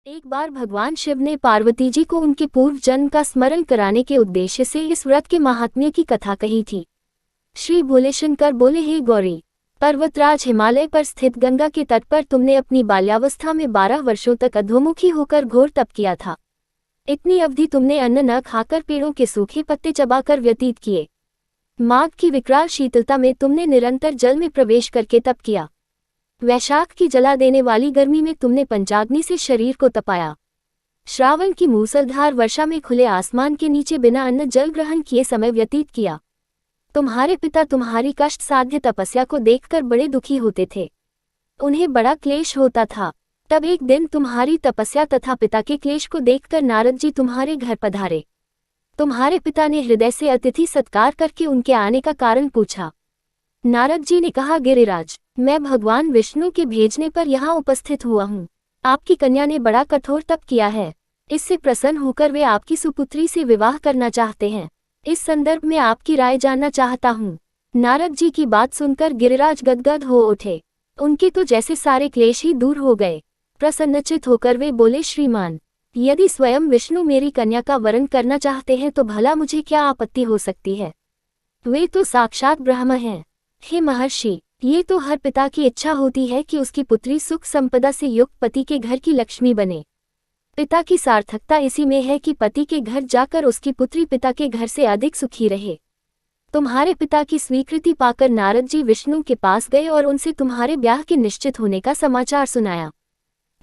एक बार भगवान शिव ने पार्वती जी को उनके पूर्व जन्म का स्मरण कराने के उद्देश्य से इस व्रत के महात्म्य की कथा कही थी। श्री भोले शंकर बोले, हे गौरी, पर्वतराज हिमालय पर स्थित गंगा के तट पर तुमने अपनी बाल्यावस्था में 12 वर्षों तक अधोमुखी होकर घोर तप किया था। इतनी अवधि तुमने अन्न न खाकर पेड़ों के सूखे पत्ते चबाकर व्यतीत किए। माघ की विकराल शीतलता में तुमने निरंतर जल में प्रवेश करके तप किया। वैशाख की जला देने वाली गर्मी में तुमने पंचाग्नि से शरीर को तपाया। श्रावण की मूसलधार वर्षा में खुले आसमान के नीचे बिना अन्न जल ग्रहण किए समय व्यतीत किया। तुम्हारे पिता तुम्हारी कष्ट साध्य तपस्या को देखकर बड़े दुखी होते थे। उन्हें बड़ा क्लेश होता था। तब एक दिन तुम्हारी तपस्या तथा पिता के क्लेश को देखकर नारद जी तुम्हारे घर पधारे। तुम्हारे पिता ने हृदय से अतिथि सत्कार करके उनके आने का कारण पूछा। नारद जी ने कहा, गिरिराज, मैं भगवान विष्णु के भेजने पर यहाँ उपस्थित हुआ हूँ। आपकी कन्या ने बड़ा कठोर तप किया है। इससे प्रसन्न होकर वे आपकी सुपुत्री से विवाह करना चाहते हैं। इस संदर्भ में आपकी राय जानना चाहता हूँ। नारद जी की बात सुनकर गिरिराज गदगद हो उठे। उनके तो जैसे सारे क्लेश ही दूर हो गए। प्रसन्नचित होकर वे बोले, श्रीमान, यदि स्वयं विष्णु मेरी कन्या का वरण करना चाहते हैं तो भला मुझे क्या आपत्ति हो सकती है। वे तो साक्षात ब्रह्म हैं। हे महर्षि, ये तो हर पिता की इच्छा होती है कि उसकी पुत्री सुख संपदा से युक्त पति के घर की लक्ष्मी बने। पिता की सार्थकता इसी में है कि पति के घर जाकर उसकी पुत्री पिता के घर से अधिक सुखी रहे। तुम्हारे पिता की स्वीकृति पाकर नारद जी विष्णु के पास गए और उनसे तुम्हारे ब्याह के निश्चित होने का समाचार सुनाया।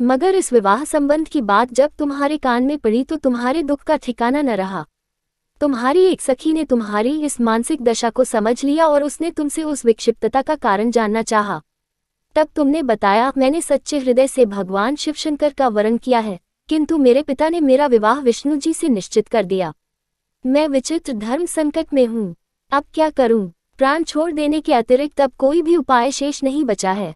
मगर इस विवाह संबंध की बात जब तुम्हारे कान में पड़ी तो तुम्हारे दुख का ठिकाना न रहा। तुम्हारी एक सखी ने तुम्हारी इस मानसिक दशा को समझ लिया और उसने तुमसे उस विक्षिप्तता का कारण जानना चाहा। तब तुमने बताया, मैंने सच्चे हृदय से भगवान शिवशंकर का वरण किया है, किंतु मेरे पिता ने मेरा विवाह विष्णु जी से निश्चित कर दिया। मैं विचित्र धर्म संकट में हूँ। अब क्या करूँ? प्राण छोड़ देने के अतिरिक्त अब कोई भी उपाय शेष नहीं बचा है।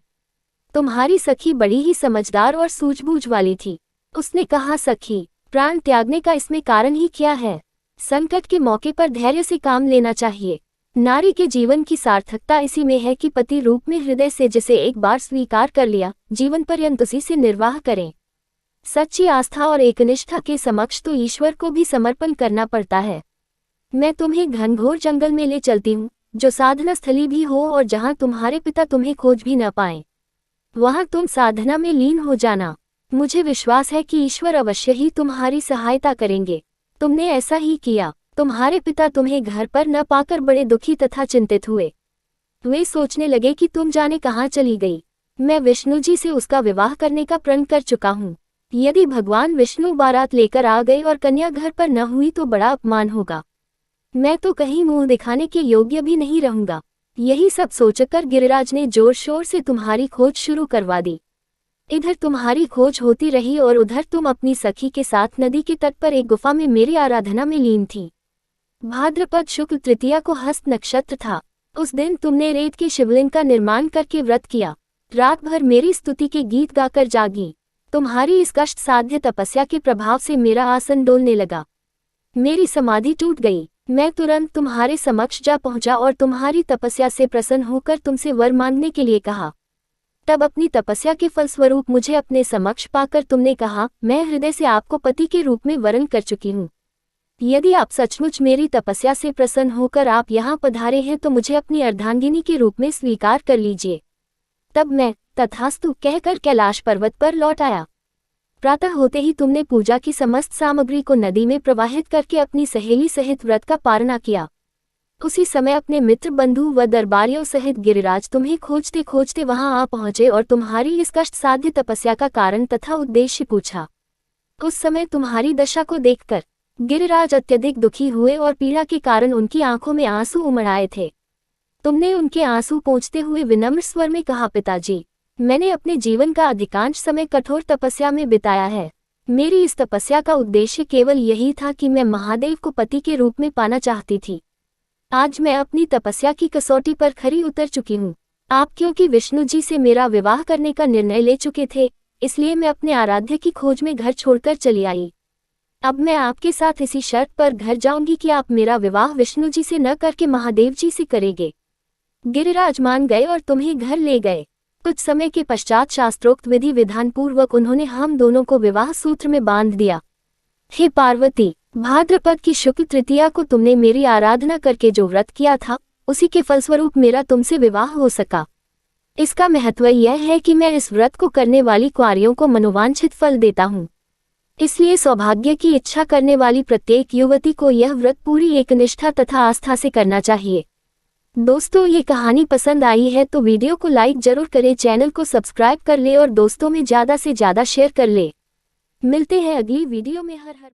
तुम्हारी सखी बड़ी ही समझदार और सूझबूझ वाली थी। उसने कहा, सखी, प्राण त्यागने का इसमें कारण ही क्या है? संकट के मौके पर धैर्य से काम लेना चाहिए। नारी के जीवन की सार्थकता इसी में है कि पति रूप में हृदय से जिसे एक बार स्वीकार कर लिया, जीवन पर्यंत उसी से निर्वाह करें। सच्ची आस्था और एकनिष्ठा के समक्ष तो ईश्वर को भी समर्पण करना पड़ता है। मैं तुम्हें घनघोर जंगल में ले चलती हूँ, जो साधना स्थली भी हो और जहाँ तुम्हारे पिता तुम्हें खोज भी न पाएं। वहाँ तुम साधना में लीन हो जाना। मुझे विश्वास है कि ईश्वर अवश्य ही तुम्हारी सहायता करेंगे। तुमने ऐसा ही किया। तुम्हारे पिता तुम्हें घर पर न पाकर बड़े दुखी तथा चिंतित हुए। वे सोचने लगे कि तुम जाने कहाँ चली गई। मैं विष्णु जी से उसका विवाह करने का प्रण कर चुका हूँ। यदि भगवान विष्णु बारात लेकर आ गए और कन्या घर पर न हुई तो बड़ा अपमान होगा। मैं तो कहीं मुंह दिखाने के योग्य भी नहीं रहूंगा। यही सब सोचकर गिरिराज ने जोर शोर से तुम्हारी खोज शुरू करवा दी। इधर तुम्हारी खोज होती रही और उधर तुम अपनी सखी के साथ नदी के तट पर एक गुफा में मेरी आराधना में लीन थी। भाद्रपद शुक्ल तृतीया को हस्त नक्षत्र था। उस दिन तुमने रेत के शिवलिंग का निर्माण करके व्रत किया। रात भर मेरी स्तुति के गीत गाकर जागी। तुम्हारी इस कष्ट साध्य तपस्या के प्रभाव से मेरा आसन डोलने लगा। मेरी समाधि टूट गई। मैं तुरंत तुम्हारे समक्ष जा पहुंचा और तुम्हारी तपस्या से प्रसन्न होकर तुमसे वर मांगने के लिए कहा। तब अपनी तपस्या के फलस्वरूप मुझे अपने समक्ष पाकर तुमने कहा, मैं हृदय से आपको पति के रूप में वरण कर चुकी हूँ। यदि आप सचमुच मेरी तपस्या से प्रसन्न होकर आप यहाँ पधारे हैं तो मुझे अपनी अर्धांगिनी के रूप में स्वीकार कर लीजिए। तब मैं तथास्तु कहकर कैलाश पर्वत पर लौट आया। प्रातः होते ही तुमने पूजा की समस्त सामग्री को नदी में प्रवाहित करके अपनी सहेली सहित व्रत का पारणा किया। उसी समय अपने मित्र बंधु व दरबारियों सहित गिरिराज तुम्हें खोजते खोजते वहां आ पहुंचे और तुम्हारी इस कष्ट साध्य तपस्या का कारण तथा उद्देश्य पूछा। उस समय तुम्हारी दशा को देखकर गिरिराज अत्यधिक दुखी हुए और पीड़ा के कारण उनकी आंखों में आंसू उमड़ आए थे। तुमने उनके आंसू पोंछते हुए विनम्र स्वर में कहा, पिताजी, मैंने अपने जीवन का अधिकांश समय कठोर तपस्या में बिताया है। मेरी इस तपस्या का उद्देश्य केवल यही था कि मैं महादेव को पति के रूप में पाना चाहती थी। आज मैं अपनी तपस्या की कसौटी पर खरी उतर चुकी हूँ। आप क्योंकि विष्णु जी से मेरा विवाह करने का निर्णय ले चुके थे, इसलिए मैं अपने आराध्य की खोज में घर छोड़कर चली आई। अब मैं आपके साथ इसी शर्त पर घर जाऊंगी कि आप मेरा विवाह विष्णु जी से न करके महादेव जी से करेंगे। गिरिराज मान गए और तुम्हें घर ले गए। कुछ समय के पश्चात शास्त्रोक्त विधि विधान पूर्वक उन्होंने हम दोनों को विवाह सूत्र में बांध दिया। हे पार्वती, भाद्रपद की शुक्ल तृतीया को तुमने मेरी आराधना करके जो व्रत किया था, उसी के फलस्वरूप मेरा तुमसे विवाह हो सका। इसका महत्व यह है कि मैं इस व्रत को करने वाली कुंवारियों को मनोवांछित फल देता हूँ। इसलिए सौभाग्य की इच्छा करने वाली प्रत्येक युवती को यह व्रत पूरी एकनिष्ठा तथा आस्था से करना चाहिए। दोस्तों, ये कहानी पसंद आई है तो वीडियो को लाइक जरूर करें, चैनल को सब्सक्राइब कर ले और दोस्तों में ज़्यादा से ज़्यादा शेयर कर ले। मिलते हैं अगली वीडियो में। हर हर